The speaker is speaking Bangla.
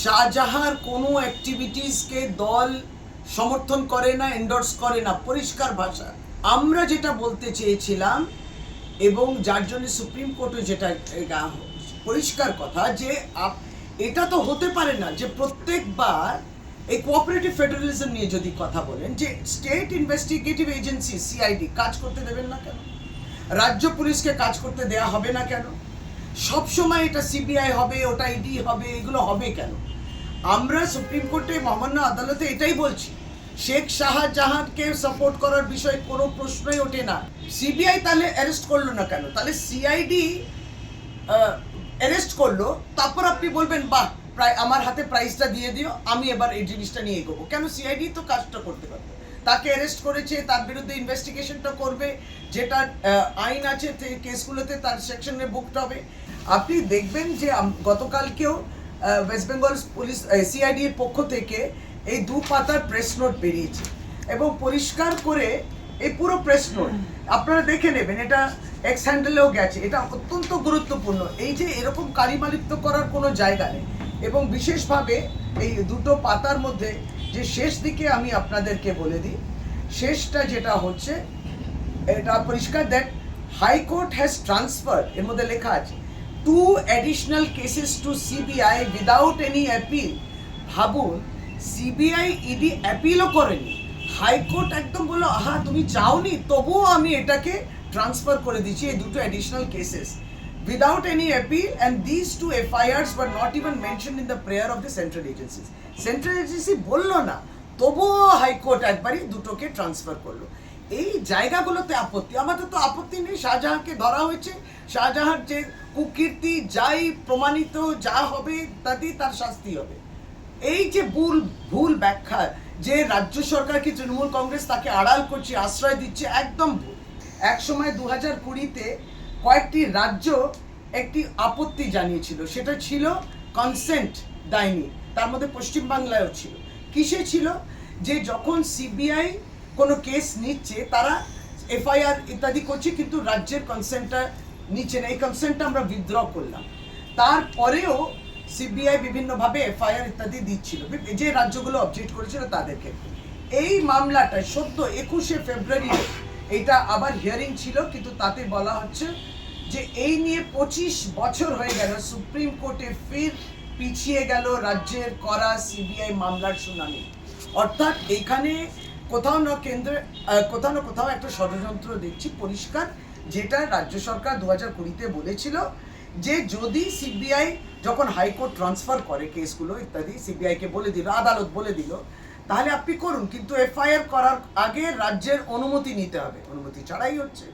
শাহজাহার কোনো অ্যাক্টিভিটিসকে দল সমর্থন করে না, এন্ডোর্স করে না, পরিষ্কার ভাষা। আমরা যেটা বলতে চেয়েছিলাম এবং যার জন্য সুপ্রিম কোর্টে যেটা পরিষ্কার কথা যে এটা তো হতে পারে না যে প্রত্যেকবার এই কোঅপারেটিভ ফেডারেলিজম নিয়ে যদি কথা বলেন যে স্টেট ইনভেস্টিগেটিভ এজেন্সি সিআইডি কাজ করতে দেবেন না কেন, রাজ্য পুলিশকে কাজ করতে দেয়া হবে না কেন, সব সময় এটা সিবিআই হবে, ওটা ইডি হবে, এগুলো হবে কেন? আমরা সুপ্রিম কোর্টে মহামান্য আদালতে এটাই বলছি, শেখ শাহজাহানকে সাপোর্ট করার বিষয়ে কোনো প্রশ্নই ওঠে না। সিবিআই তাহলে অ্যারেস্ট করলো না কেন? তাহলে সিআইডি অ্যারেস্ট করলো, তারপর আপনি বলবেন বাহ প্রায় আমার হাতে প্রাইজটা দিয়ে দিও, আমি এবার এই জিনিসটা নিয়ে এগোবো। কেন? সিআইডি তো কাজটা করতে পারবে, তাকে অ্যারেস্ট করেছে, তার বিরুদ্ধে ইনভেস্টিগেশনটা করবে, যেটা আইন আছে কেসগুলোতে তার সেকশনে বুকড হবে। আপনি দেখবেন যে গতকালকেও ওয়েস্ট বেঙ্গল পুলিশ সিআইডির পক্ষ থেকে এই 2 পাতার প্রেস নোট বেরিয়েছে এবং পরিষ্কার করে এই পুরো প্রেস নোট আপনারা দেখে নেবেন, এটা এক্স হ্যান্ডেলেও গেছে। এটা অত্যন্ত গুরুত্বপূর্ণ, এই যে এরকম কারিমালিপ্ত করার কোনো জায়গা নেই। এবং বিশেষভাবে এই 2 পাতার মধ্যে যে শেষ দিকে আমি আপনাদেরকে বলে দিই, শেষটা যেটা হচ্ছে এটা পরিষ্কার দ্যাট হাইকোর্ট হ্যাজ ট্রান্সফার্ড, এর মধ্যে লেখা আছে 2 additional cases to CBI without any appeal। ভাবুন, সিবিআই ইডি অ্যাপিলও করেনি, হাইকোর্ট একদম বললো আহা তুমি চাওনি, তবুও আমি এটাকে ট্রান্সফার করে দিচ্ছি এই 2 additional cases without any appeal, and these 2 FIRs were not even mentioned in the prayer of the central agencies। Central agency বললো না, তবুও হাইকোর্ট একবারই দুটোকে ট্রান্সফার করলো। এই জায়গাগুলোতে আপত্তি, আমাদের তো আপত্তি নেই, শাহজাহানকে ধরা হয়েছে, শাহজাহান যে কুকীর্তি যাই প্রমাণিত যা হবে তাতেই তার শাস্তি হবে। এই যে ভুল ব্যাখ্যা যে রাজ্য সরকার কি তৃণমূল কংগ্রেস তাকে আড়াল করছে, আশ্রয় দিচ্ছে, একদম ভুল। এক সময় 2020-তে কয়েকটি রাজ্য একটি আপত্তি জানিয়েছিল, সেটা ছিল কনসেন্ট দেয়নি, তার মধ্যে পশ্চিমবাংলায়ও ছিল। কিসে ছিল? যে যখন সিবিআই কোনো কেস নিচ্ছে, তারা এফআইআর ইত্যাদি করছে কিন্তু রাজ্যের কনসেন্টটা নিচ্ছে না, এই কনসেন্টটা আমরা উইথড্র করলাম। তারপরেও সিবিআই বিভিন্নভাবে এফআইআর ইত্যাদি দিচ্ছিল যে রাজ্যগুলো অবজেক্ট করেছিল তাদেরকে। এই মামলাটা সদ্য 21শে ফেব্রুয়ারি এটা আবার হিয়ারিং ছিল, কিন্তু তাতে বলা হচ্ছে যে এই নিয়ে 25 বছর হয়ে গেল, সুপ্রিম কোর্টে ফির পিছিয়ে গেল রাজ্যের করা সিবিআই মামলার শুনানি। অর্থাৎ এইখানে কোথাও না কেন্দ্রে কোথাও না কোথাও একটা ষড়যন্ত্র দেখছি পরিষ্কার, যেটা রাজ্য সরকার 2020-তে বলেছিল যে যদি সিবিআই যখন হাইকোর্ট ট্রান্সফার করে কেসগুলো ইত্যাদি, সিবিআইকে বলে দিল, আদালত বলে দিল তাহলে আপনি করুন, কিন্তু এফআইআর করার আগে রাজ্যের অনুমতি নিতে হবে, অনুমতি ছাড়াই হচ্ছে।